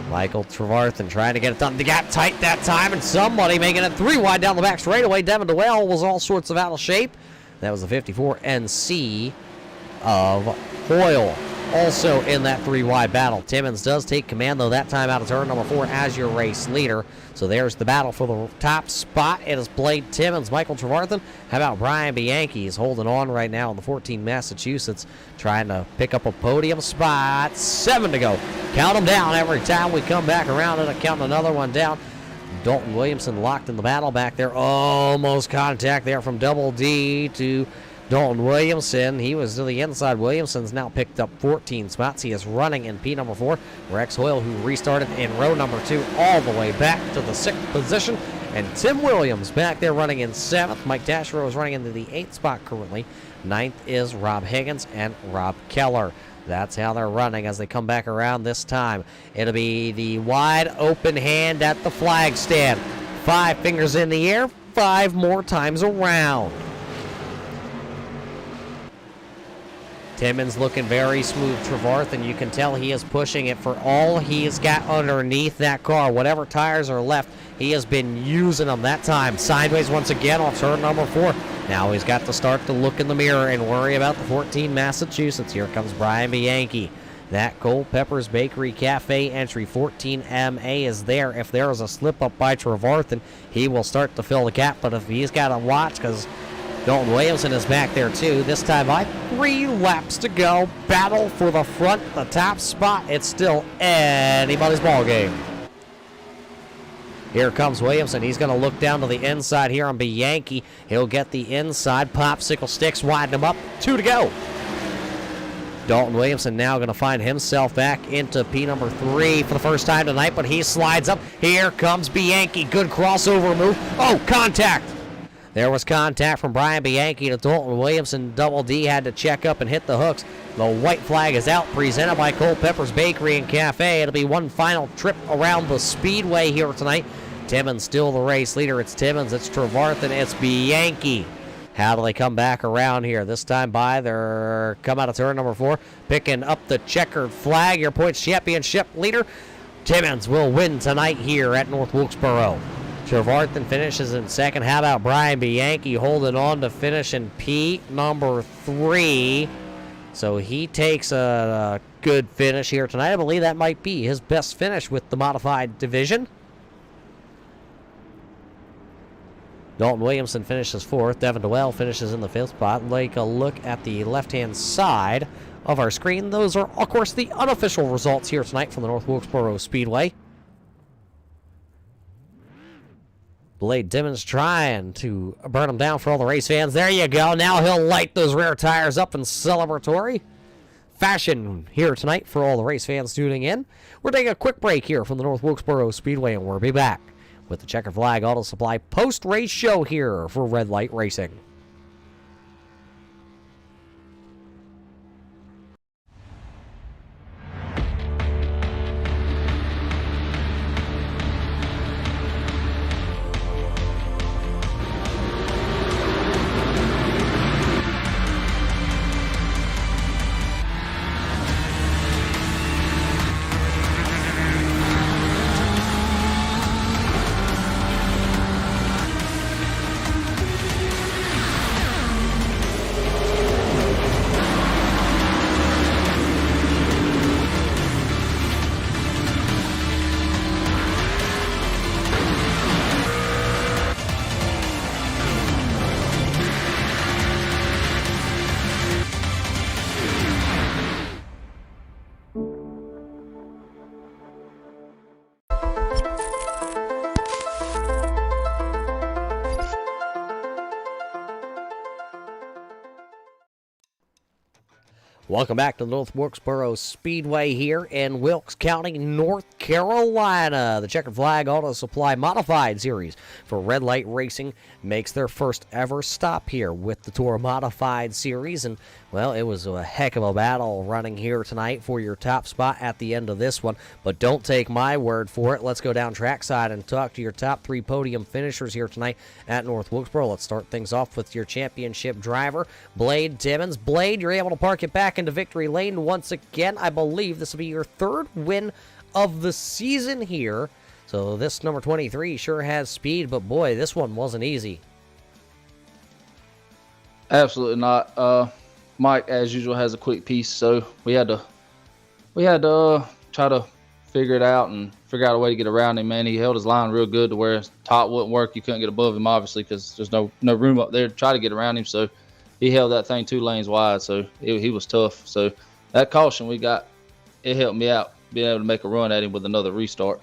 Michael Trevarthen trying to get it done. The gap tight that time, and somebody making it 3 wide down the back straightaway. Devin DeWell was all sorts of out of shape. That was the 54 NC of Hoyle. Also in that 3 wide battle. Timmons does take command, though, that time out of turn number 4 as your race leader. So there's the battle for the top spot. It is Blade Timmons, Michael Trevarthen. How about Brian Bianchi? He's holding on right now in the 14 Massachusetts, trying to pick up a podium spot. 7 to go. Count them down every time we come back around and count another one down. Dalton Williamson locked in the battle back there. Almost contact there from Double D to Dalton Williamson. He was to the inside. Williamson's now picked up 14 spots. He is running in P number 4. Rex Hoyle, who restarted in row number 2, all the way back to the 6th position. And Tim Williams back there running in 7th. Mike Dasher is running into the 8th spot currently. 9th is Rob Higgins and Rob Keller. That's how they're running as they come back around this time. It'll be the wide open hand at the flag stand. 5 fingers in the air, 5 more times around. Timmons looking very smooth. Trevarthen, you can tell he is pushing it for all he's got underneath that car. Whatever tires are left, he has been using them that time. Sideways once again off turn number 4. Now he's got to start to look in the mirror and worry about the 14 Massachusetts. Here comes Brian Bianchi. That Culpepper's Bakery Cafe entry 14MA is there. If there is a slip up by Trevarthen, he will start to fill the gap. But if he's got to watch, because Dalton Williamson is back there too. This time by 3 laps to go. Battle for the front, the top spot. It's still anybody's ball game. Here comes Williamson. He's going to look down to the inside here on Bianchi. He'll get the inside. Popsicle sticks, widen him up. 2 to go. Dalton Williamson now going to find himself back into P number 3 for the first time tonight, but he slides up. Here comes Bianchi. Good crossover move. Oh, contact. There was contact from Brian Bianchi to Dalton Williamson. Double D had to check up and hit the hooks. The white flag is out, presented by Culpepper's Bakery and Cafe. It'll be one final trip around the speedway here tonight. Timmons still the race leader. It's Timmons, it's Trevarthen, it's Bianchi. How do they come back around here? This time by, they're come out of turn number 4, picking up the checkered flag. Your points championship leader. Timmons will win tonight here at North Wilkesboro. Trevarthen finishes in 2nd. How about Brian Bianchi holding on to finish in P number 3? So he takes a good finish here tonight. I believe that might be his best finish with the modified division. Dalton Williamson finishes 4th. Devin DeWell finishes in the 5th spot. Take a look at the left-hand side of our screen. Those are, of course, the unofficial results here tonight from the North Wilkesboro Speedway. Blade Timmons trying to burn him down for all the race fans. There you go. Now he'll light those rear tires up in celebratory fashion here tonight for all the race fans tuning in. We're taking a quick break here from the North Wilkesboro Speedway, and we'll be back with the Checkered Flag Auto Supply post-race show here for Red Light Racing. Welcome back to North Wilkesboro Speedway here in Wilkes County, North Carolina. The Checkered Flag Auto Supply Modified Series for Red Light Racing makes their first ever stop here with the Tour Modified Series. And, well, it was a heck of a battle running here tonight for your top spot at the end of this one. But don't take my word for it. Let's go down trackside and talk to your top 3 podium finishers here tonight at North Wilkesboro. Let's start things off with your championship driver, Blade Timmons. Blade, you're able to park it back into victory lane once again. I believe this will be your 3rd win of the season here. So this number 23 sure has speed, but boy, this one wasn't easy. Absolutely not. Mike, as usual, has a quick piece, so we had to try to figure it out and figure out a way to get around him. Man, he held his line real good to where his top wouldn't work. You couldn't get above him, obviously, because there's no room up there to try to get around him. So he held that thing 2 lanes wide, so he was tough. So that caution we got, it helped me out, being able to make a run at him with another restart.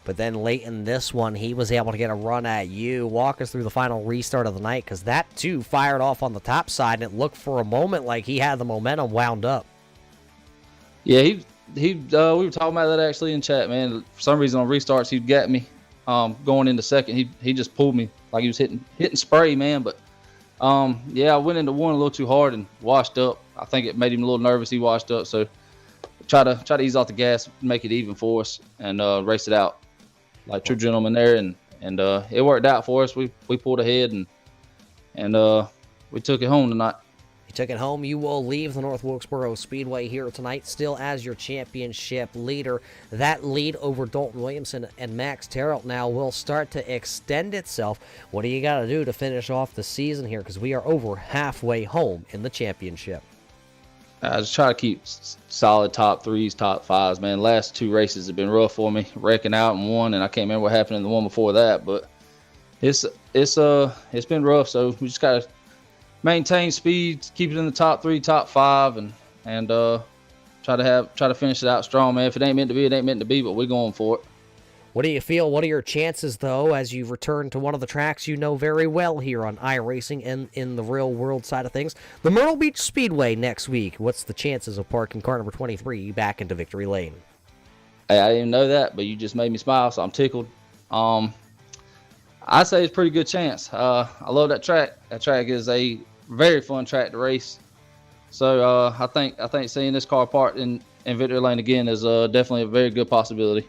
But then late in this one, he was able to get a run at you. Walk us through the final restart of the night, because that, too, fired off on the top side, and it looked for a moment like he had the momentum wound up. Yeah, we were talking about that actually in chat, man. For some reason on restarts, he'd get me going into second. He just pulled me like he was hitting spray, man. But, yeah, I went into one a little too hard and washed up. I think it made him a little nervous. He washed up, so try to ease off the gas, make it even for us, and race it out like true gentlemen there. And it worked out for us. We pulled ahead and we took it home tonight. You took it home. You will leave the North Wilkesboro Speedway here tonight still as your championship leader. That lead over Dalton Williamson and Max Terrell now will start to extend itself. What do you got to do to finish off the season here? Because we are over halfway home in the championship. I just try to keep solid top 3s, top 5s, man. Last 2 races have been rough for me. Wrecking out in one, and I can't remember what happened in the one before that. But it's been rough, so we just got to maintain speed, keep it in the top 3, top 5, and try to finish it out strong, man. If it ain't meant to be, it ain't meant to be, but we're going for it. What do you feel? What are your chances, though, as you return to one of the tracks you know very well here on iRacing and in the real world side of things? The Myrtle Beach Speedway next week. What's the chances of parking car number 23 back into victory lane? Hey, I didn't know that, but you just made me smile, so I'm tickled. I say it's a pretty good chance. I love that track. That track is a very fun track to race. So I think seeing this car parked in victory lane again is definitely a very good possibility.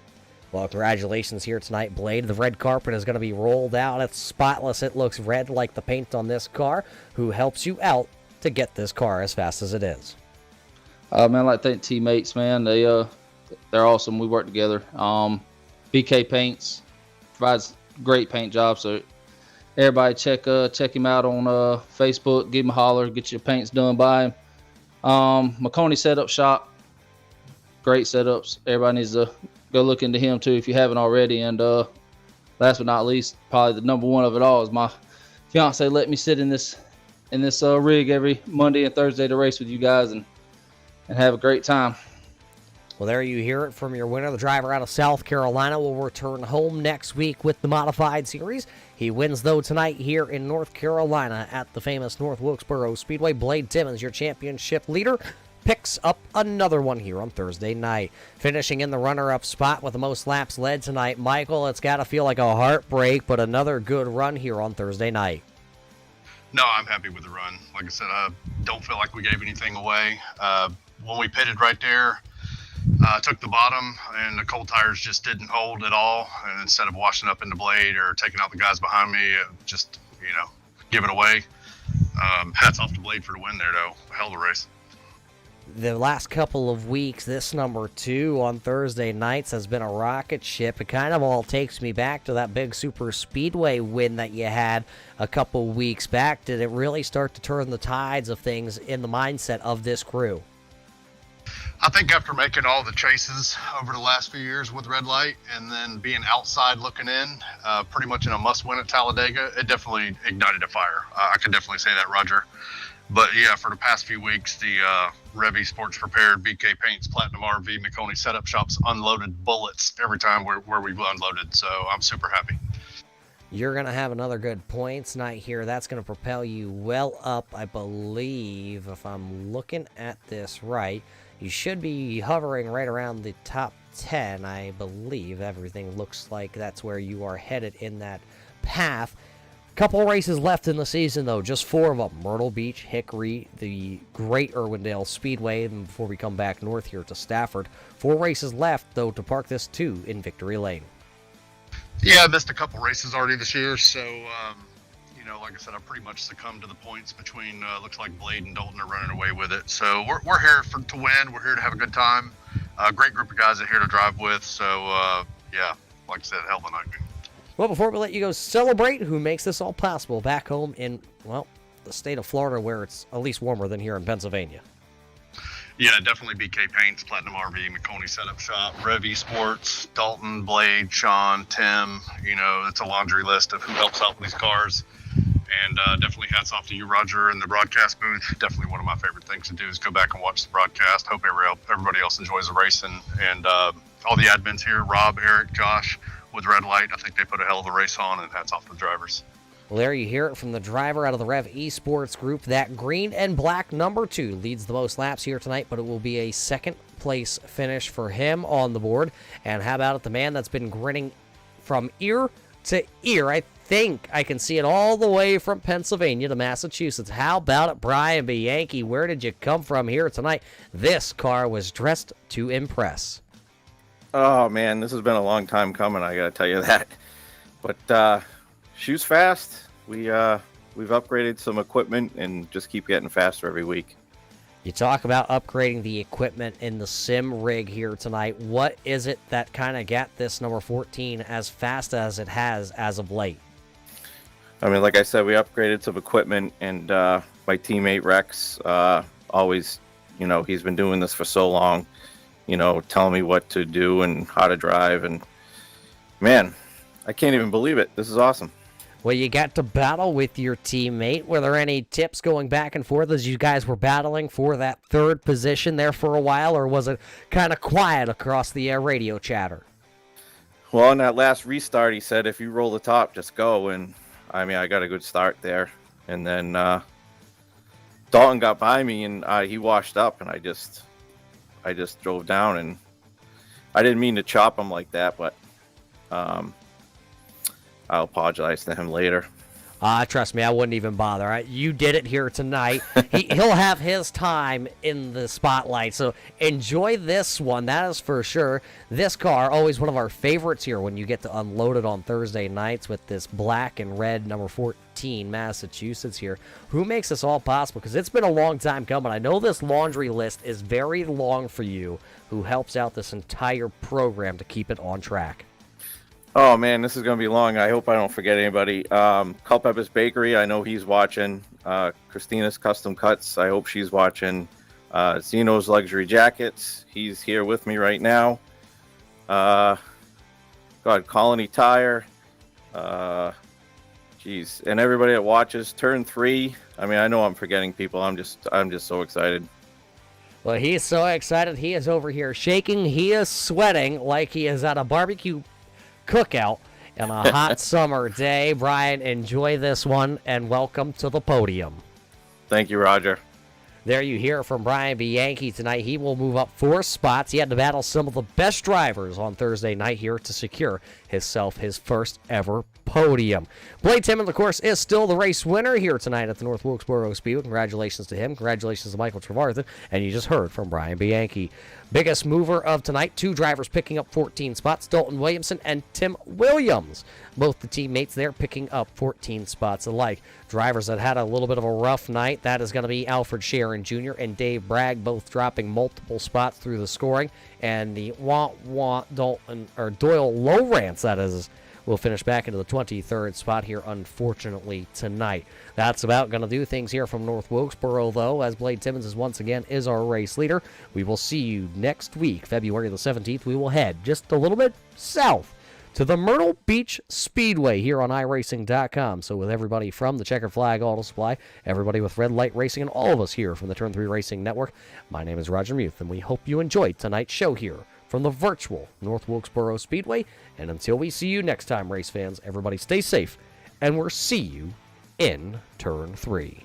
Well, congratulations here tonight, Blade. The red carpet is going to be rolled out. It's spotless. It looks red like the paint on this car. Who helps you out to get this car as fast as it is? Man, I like to thank teammates, man. They're awesome. We work together. BK Paints provides great paint jobs. So everybody check him out on Facebook. Give him a holler. Get your paints done by him. McConey Setup Shop. Great setups. Everybody needs to go look into him too if you haven't already. And last but not least, probably the number one of it all is my fiance let me sit in this rig every Monday and Thursday to race with you guys and have a great time. Well, there you hear it from your winner. The driver out of South Carolina will return home next week with the Modified Series. He wins, though, tonight here in North Carolina at the famous North Wilkesboro Speedway. Blade Timmons, your championship leader, picks up another one here on Thursday night. Finishing in the runner-up spot with the most laps led tonight, Michael, it's got to feel like a heartbreak, but another good run here on Thursday night. No, I'm happy with the run. Like I said, I don't feel like we gave anything away. When we pitted right there, took the bottom, and the cold tires just didn't hold at all. And instead of washing up into Blade or taking out the guys behind me, just, give it away. Hats off to Blade for the win there, though. Hell of a race. The last couple of weeks, this number 2 on Thursday nights has been a rocket ship. It kind of all takes me back to that big super speedway win that you had a couple weeks back. Did it really start to turn the tides of things in the mindset of this crew? I think after making all the chases over the last few years with Red Light and then being outside looking in, pretty much in a must-win at Talladega, it definitely ignited a fire. I can definitely say that, Roger. But yeah, for the past few weeks, the Revy Sports Prepared, BK Paints, Platinum RV, McConey Setup Shops unloaded bullets every time where we've unloaded. So I'm super happy. You're going to have another good points night here. That's going to propel you well up, I believe, if I'm looking at this right. You should be hovering right around the top 10, I believe. Everything looks like that's where you are headed in that path. Couple races left in the season, though. Just 4 of them. Myrtle Beach, Hickory, the Great Irwindale Speedway, and before we come back north here to Stafford. 4 races left, though, to park this 2 in Victory Lane. Yeah, I missed a couple races already this year, so like I said, I pretty much succumbed to the points between. Looks like Blade and Dalton are running away with it. So we're here to win. We're here to have a good time. Great group of guys are here to drive with. So yeah, like I said, hell of a night. Well, before we let you go celebrate, who makes this all possible back home in, well, the state of Florida, where it's at least warmer than here in Pennsylvania? Yeah, definitely BK Paints, Platinum RV, McConey Setup Shop, Rev Esports, Dalton, Blade, Sean, Tim. It's a laundry list of who helps out with these cars. And definitely hats off to you, Roger, in the broadcast booth. Definitely one of my favorite things to do is go back and watch the broadcast. Hope everybody else enjoys the racing. And all the admins here, Rob, Eric, Josh, with Red Light, I think they put a hell of a race on, and hats off to the drivers. Well, there you hear it from the driver out of the Rev Esports group. That green and black number 2 leads the most laps here tonight, but it will be a second-place finish for him on the board. And how about it, the man that's been grinning from ear to ear? I think I can see it all the way from Pennsylvania to Massachusetts. How about it, Brian Bianchi? Where did you come from here tonight? This car was dressed to impress. Oh, man, this has been a long time coming, I got to tell you that. But shoes fast. We've upgraded some equipment and just keep getting faster every week. You talk about upgrading the equipment in the sim rig here tonight. What is it that kind of got this number 14 as fast as it has as of late? I mean, like I said, we upgraded some equipment, and my teammate Rex always, he's been doing this for so long, telling me what to do and how to drive. And, man, I can't even believe it. This is awesome. Well, you got to battle with your teammate. Were there any tips going back and forth as you guys were battling for that third position there for a while, or was it kind of quiet across the radio chatter? Well, on that last restart, he said, if you roll the top, just go. And, I mean, I got a good start there. And then Dalton got by me, and he washed up, and I just drove down. And I didn't mean to chop him like that, but I'll apologize to him later. Trust me, I wouldn't even bother. You did it here tonight. He'll have his time in the spotlight, so enjoy this one. That is for sure. This car, always one of our favorites here when you get to unload it on Thursday nights with this black and red number 14 Massachusetts here. Who makes this all possible? Because it's been a long time coming. I know this laundry list is very long for you, who helps out this entire program to keep it on track. Oh, man, this is going to be long. I hope I don't forget anybody. Culpepper's Bakery, I know he's watching. Christina's Custom Cuts, I hope she's watching. Zeno's Luxury Jackets, he's here with me right now. Colony Tire. And everybody that watches. Turn 3. I mean, I know I'm forgetting people. I'm just so excited. Well, he's so excited. He is over here shaking. He is sweating like he is at a barbecue cookout on a hot summer day. Brian, enjoy this one, and welcome to the podium. Thank you, Roger. There you hear from Brian Bianchi tonight. He will move up 4 spots. He had to battle some of the best drivers on Thursday night here to secure his first ever podium. Blade Timmons, of course, is still the race winner here tonight at the North Wilkesboro Speedway. Congratulations to him. Congratulations to Michael Trevarthen. And you just heard from Brian Bianchi. Biggest mover of tonight, 2 drivers picking up 14 spots, Dalton Williamson and Tim Williams. Both the teammates there picking up 14 spots alike. Drivers that had a little bit of a rough night, that is going to be Alfred Sharon Jr. and Dave Bragg, both dropping multiple spots through the scoring. And the Dalton, or Doyle Lowrance, that is, will finish back into the 23rd spot here, unfortunately, tonight. That's about going to do things here from North Wilkesboro, though, as Blade Timmons is once again is our race leader. We will see you next week, February the 17th. We will head just a little bit south to the Myrtle Beach Speedway here on iRacing.com. So with everybody from the Checkered Flag Auto Supply, everybody with Red Light Racing, and all of us here from the Turn 3 Racing Network, my name is Roger Muth, and we hope you enjoyed tonight's show here from the virtual North Wilkesboro Speedway. And until we see you next time, race fans, everybody stay safe, and we'll see you in Turn 3.